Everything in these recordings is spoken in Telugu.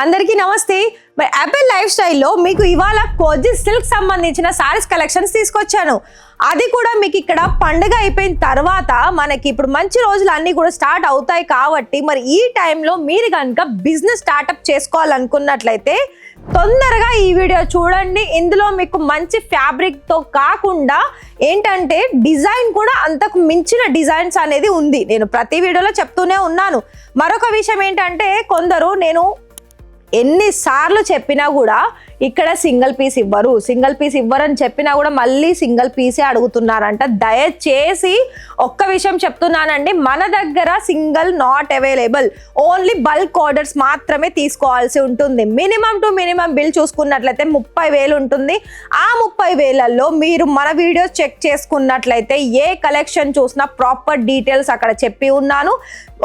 అందరికీ నమస్తే. మరి యాపిల్ లైఫ్ స్టైల్లో మీకు ఇవాళ కోజీ సిల్క్ సంబంధించిన సారీస్ కలెక్షన్స్ తీసుకొచ్చాను. అది కూడా మీకు ఇక్కడ పండుగ అయిపోయిన తర్వాత మనకి ఇప్పుడు మంచి రోజులు అన్నీ కూడా స్టార్ట్ అవుతాయి కాబట్టి మరి ఈ టైంలో మీరు కనుక బిజినెస్ స్టార్ట్అప్ చేసుకోవాలనుకున్నట్లయితే తొందరగా ఈ వీడియో చూడండి. ఇందులో మీకు మంచి ఫ్యాబ్రిక్తో కాకుండా ఏంటంటే డిజైన్ కూడా అంతకు మించిన డిజైన్స్ అనేది ఉంది. నేను ప్రతి వీడియోలో చెప్తూనే ఉన్నాను. మరొక విషయం ఏంటంటే కొందరు నేను ఎన్నిసార్లు చెప్పినా కూడా ఇక్కడ సింగిల్ పీస్ ఇవ్వరని చెప్పినా కూడా మళ్ళీ సింగిల్ పీసే అడుగుతున్నారంట. దయచేసి ఒక్క విషయం చెప్తున్నానండి, మన దగ్గర single not available, only bulk orders మాత్రమే తీసుకోవాల్సి ఉంటుంది. మినిమం టు మినిమం బిల్ చూసుకున్నట్లయితే 30,000 ఉంటుంది. ఆ 30,000లో మీరు మన వీడియోస్ చెక్ చేసుకున్నట్లయితే ఏ కలెక్షన్ చూసినా ప్రాపర్ డీటెయిల్స్ అక్కడ చెప్పి ఉన్నాను.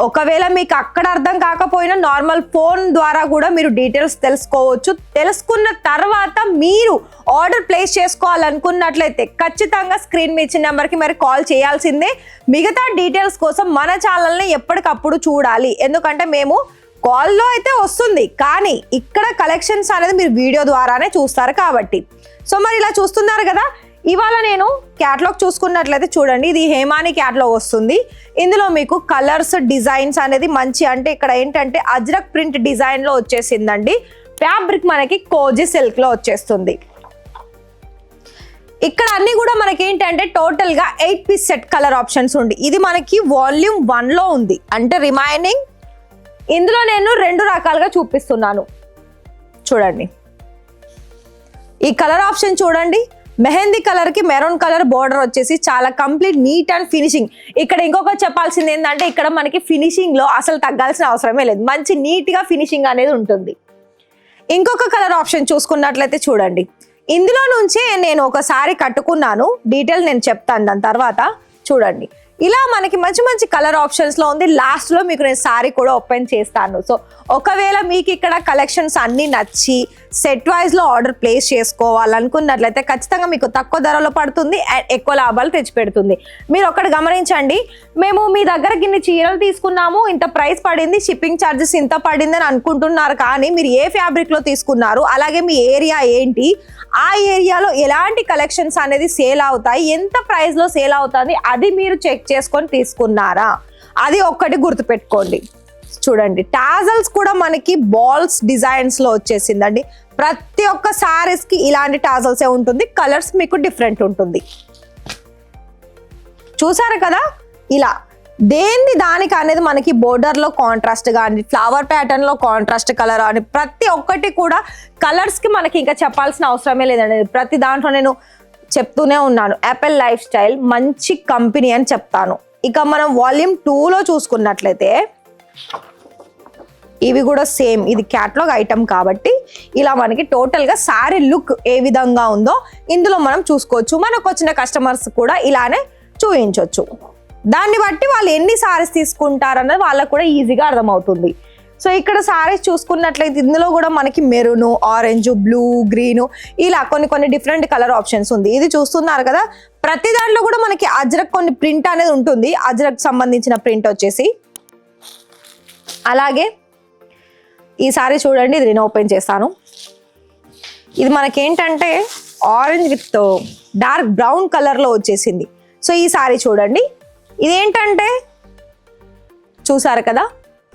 ఒకవేళ మీకు అక్కడ అర్థం కాకపోయినా నార్మల్ ఫోన్ ద్వారా కూడా మీరు డీటెయిల్స్ తెలుసుకోవచ్చు. తెలుసుకున్న తర్వాత మీరు ఆర్డర్ ప్లేస్ చేసుకోవాలనుకున్నట్లయితే ఖచ్చితంగా స్క్రీన్ మీద ఇచ్చిన నెంబర్కి మరి కాల్ చేయాల్సిందే. మిగతా డీటెయిల్స్ కోసం మన ఛానల్ని ఎప్పటికప్పుడు చూడాలి. ఎందుకంటే మేము కాల్లో అయితే వస్తుంది, కానీ ఇక్కడ కలెక్షన్స్ అనేది మీరు వీడియో ద్వారానే చూస్తారు కాబట్టి. సో మరి ఇలా చూస్తున్నారు కదా. ఇవాళ నేను క్యాటలాగ్ చూసుకున్నట్లయితే చూడండి, ఇది హేమాని క్యాటలాగ్ వస్తుంది. ఇందులో మీకు కలర్స్ డిజైన్స్ అనేది మంచి, అంటే ఇక్కడ ఏంటంటే అజ్రక్ ప్రింట్ డిజైన్ లో వచ్చేసిందండి. ఫ్యాబ్రిక్ మనకి కోజీ సిల్క్ లో వచ్చేస్తుంది. ఇక్కడ అన్ని కూడా మనకి ఏంటంటే టోటల్ గా 8 పీస్ సెట్ కలర్ ఆప్షన్స్ ఉంది. ఇది మనకి వాల్యూమ్ 1 లో ఉంది, అంటే రిమైనింగ్ ఇందులో నేను 2 రకాలుగా చూపిస్తున్నాను. చూడండి ఈ కలర్ ఆప్షన్ చూడండి. మెహందీ కలర్ కి మెరూన్ కలర్ బోర్డర్ వచ్చేసి చాలా కంప్లీట్ నీట్ అండ్ ఫినిషింగ్. ఇక్కడ ఇంకొక చెప్పాల్సింది ఏంటంటే ఇక్కడ మనకి ఫినిషింగ్ లో అసలు తగ్గాల్సిన అవసరమే లేదు, మంచి నీట్ గా ఫినిషింగ్ అనేది ఉంటుంది. ఇంకొక కలర్ ఆప్షన్ చూసుకున్నట్లయితే చూడండి, ఇందులో నుంచే నేను ఒకసారి కట్టుకున్నాను, డీటెయిల్ నేను చెప్తాను దాని తర్వాత. చూడండి ఇలా మనకి మంచి మంచి కలర్ ఆప్షన్స్ లో ఉంది. లాస్ట్ లో మీకు నేను సారీ కూడా ఓపెన్ చేస్తాను. సో ఒకవేళ మీకు ఇక్కడ కలెక్షన్స్ అన్ని నచ్చి సెట్ వైజ్ లో ఆర్డర్ ప్లేస్ చేసుకోవాలనుకున్నట్లయితే ఖచ్చితంగా మీకు తక్కువ ధరలో పడుతుంది అండ్ ఎక్కువ లాభాలు తెచ్చిపెడుతుంది. మీరు ఒకటి గమనించండి, మేము మీ దగ్గర ఇన్ని చీరలు తీసుకున్నాము, ఇంత ప్రైస్ పడింది, షిప్పింగ్ ఛార్జెస్ ఇంత పడింది అని అనుకుంటున్నారు. కానీ మీరు ఏ ఫ్యాబ్రిక్ లో తీసుకున్నారు, అలాగే మీ ఏరియా ఏంటి, ఆ ఏరియాలో ఎలాంటి కలెక్షన్స్ అనేది సేల్ అవుతాయి, ఎంత ప్రైస్ లో సేల్ అవుతుంది, అది మీరు చెక్ చేసుకొని తీసుకున్నారా, అది ఒక్కటి గుర్తుపెట్టుకోండి. చూడండి టాజల్స్ కూడా మనకి బాల్స్ డిజైన్స్ లో వచ్చేసిందండి. ప్రతి ఒక్క సారీస్ కి ఇలాంటి టాజల్సే ఉంటుంది, కలర్స్ మీకు డిఫరెంట్ ఉంటుంది. చూసారు కదా, ఇలా దేన్ని దానికి అనేది మనకి బోర్డర్ లో కాంట్రాస్ట్ కానీ ఫ్లవర్ ప్యాటర్న్ లో కాంట్రాస్ట్ కలర్ అని ప్రతి ఒక్కటి కూడా కలర్స్ కి మనకి ఇంకా చెప్పాల్సిన అవసరమే లేదండి. ప్రతి దాంట్లో నేను చెప్తూనే ఉన్నాను, యాపిల్ లైఫ్ స్టైల్ మంచి కంపెనీ అని చెప్తాను. ఇక మనం వాల్యూమ్ 2లో చూసుకున్నట్లయితే ఇవి కూడా సేమ్, ఇది క్యాటలాగ్ ఐటమ్ కాబట్టి ఇలా మనకి టోటల్ గా సారీ లుక్ ఏ విధంగా ఉందో ఇందులో మనం చూసుకోవచ్చు. మనకు వచ్చిన కస్టమర్స్ కూడా ఇలానే చూపించవచ్చు. దాన్ని బట్టి వాళ్ళు ఎన్ని సారీస్ తీసుకుంటారన్నది వాళ్ళకు కూడా ఈజీగా అర్థమవుతుంది. సో ఇక్కడ సారీస్ చూసుకున్నట్లయితే ఇందులో కూడా మనకి మెరూన్, ఆరెంజ్, బ్లూ, గ్రీన్ ఇలా కొన్ని డిఫరెంట్ కలర్ ఆప్షన్స్ ఉంది. ఇది చూస్తున్నారు కదా, ప్రతి దాంట్లో కూడా మనకి అజ్రక్ కొన్ని ప్రింట్ అనేది ఉంటుంది. అజ్రక్ సంబంధించిన ప్రింట్ వచ్చేసి అలాగే ఈ సారీ చూడండి, ఇది నేను ఓపెన్ చేస్తాను. ఇది మనకేంటంటే ఆరెంజ్ విత్ డార్క్ బ్రౌన్ కలర్లో వచ్చేసింది. సో ఈ సారీ చూడండి, ఇదేంటంటే చూసారు కదా,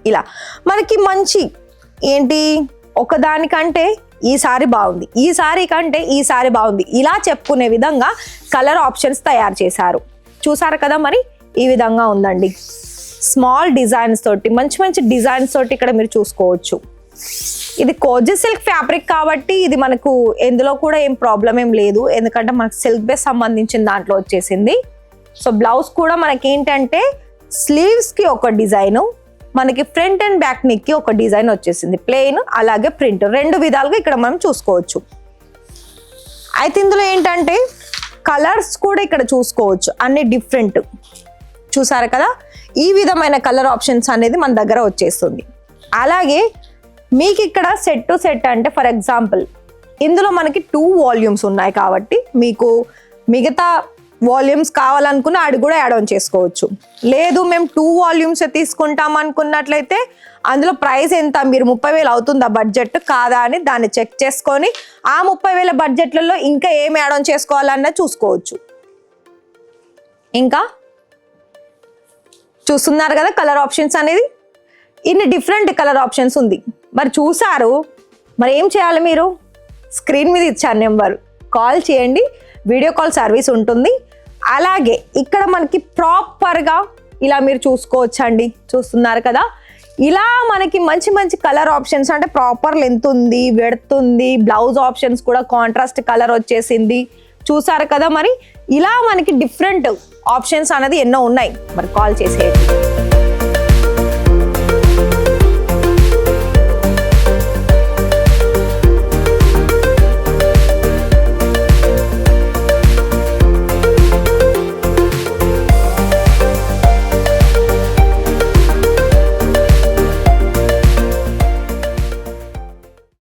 ఇలా మనకి మంచి ఏంటి ఒకదానికంటే ఈ సారీ బాగుంది, ఈ సారీ కంటే ఈ సారీ బాగుంది, ఇలా చెప్పుకునే విధంగా కలర్ ఆప్షన్స్ తయారు చేశారు. చూసారు కదా, మరి ఈ విధంగా ఉందండి. స్మాల్ డిజైన్స్ తోటి మంచి డిజైన్స్ తోటి ఇక్కడ మీరు చూసుకోవచ్చు. ఇది కోజీ సిల్క్ ఫ్యాబ్రిక్ కాబట్టి ఇది మనకు ఎందులో కూడా ఏం ప్రాబ్లం ఏం లేదు, ఎందుకంటే మనకు సిల్క్ బేస్ సంబంధించిన దాంట్లో వచ్చేసింది. సో బ్లౌజ్ కూడా మనకి ఏంటంటే స్లీవ్స్ కి ఒక డిజైన్, మనకి ఫ్రంట్ అండ్ బ్యాక్ నెక్ కి ఒక డిజైన్ వచ్చేసింది, ప్లెయిన్ అలాగే ప్రింట్, 2 విధాలుగా ఇక్కడ మనం చూసుకోవచ్చు. అయితే ఇందులో ఏంటంటే కలర్స్ కూడా ఇక్కడ చూసుకోవచ్చు, అన్ని డిఫరెంట్. చూసారు కదా, ఈ విధమైన కలర్ ఆప్షన్స్ అనేది మన దగ్గర వచ్చేస్తుంది. అలాగే మీకు ఇక్కడ సెట్ టు సెట్ అంటే ఫర్ ఎగ్జాంపుల్ ఇందులో మనకి 2 వాల్యూమ్స్ ఉన్నాయి కాబట్టి మీకు మిగతా వాల్యూమ్స్ కావాలనుకున్న అది కూడా యాడ్ ఆన్ చేసుకోవచ్చు. లేదు మేము 2 వాల్యూమ్స్ తీసుకుంటాం అనుకున్నట్లయితే అందులో ప్రైస్ ఎంత, మీరు 30,000 అవుతుందా బడ్జెట్ కాదా అని దాన్ని చెక్ చేసుకొని ఆ 30,000 బడ్జెట్లలో ఇంకా ఏం యాడ్ ఆన్ చేసుకోవాలన్నా చూసుకోవచ్చు. ఇంకా చూస్తున్నారు కదా కలర్ ఆప్షన్స్ అనేది, ఇన్ని డిఫరెంట్ కలర్ ఆప్షన్స్ ఉంది. మరి చూసారు, మరి ఏం చేయాలి, మీరు స్క్రీన్ మీద ఇచ్చాను నెంబర్, కాల్ చేయండి, వీడియో కాల్ సర్వీస్ ఉంటుంది. అలాగే ఇక్కడ మనకి ప్రాపర్గా ఇలా మీరు చూసుకోవచ్చండి, చూస్తున్నారు కదా, ఇలా మనకి మంచి మంచి కలర్ ఆప్షన్స్, అంటే ప్రాపర్ లెంత్ ఉంది, వెడ్త్ ఉంది, బ్లౌజ్ ఆప్షన్స్ కూడా కాంట్రాస్ట్ కలర్ వచ్చేసింది, చూసారు కదా. మరి ఇలా మనకి డిఫరెంట్ ఆప్షన్స్ అనేది ఎన్నో ఉన్నాయి. మరి కాల్ చేసేయండి.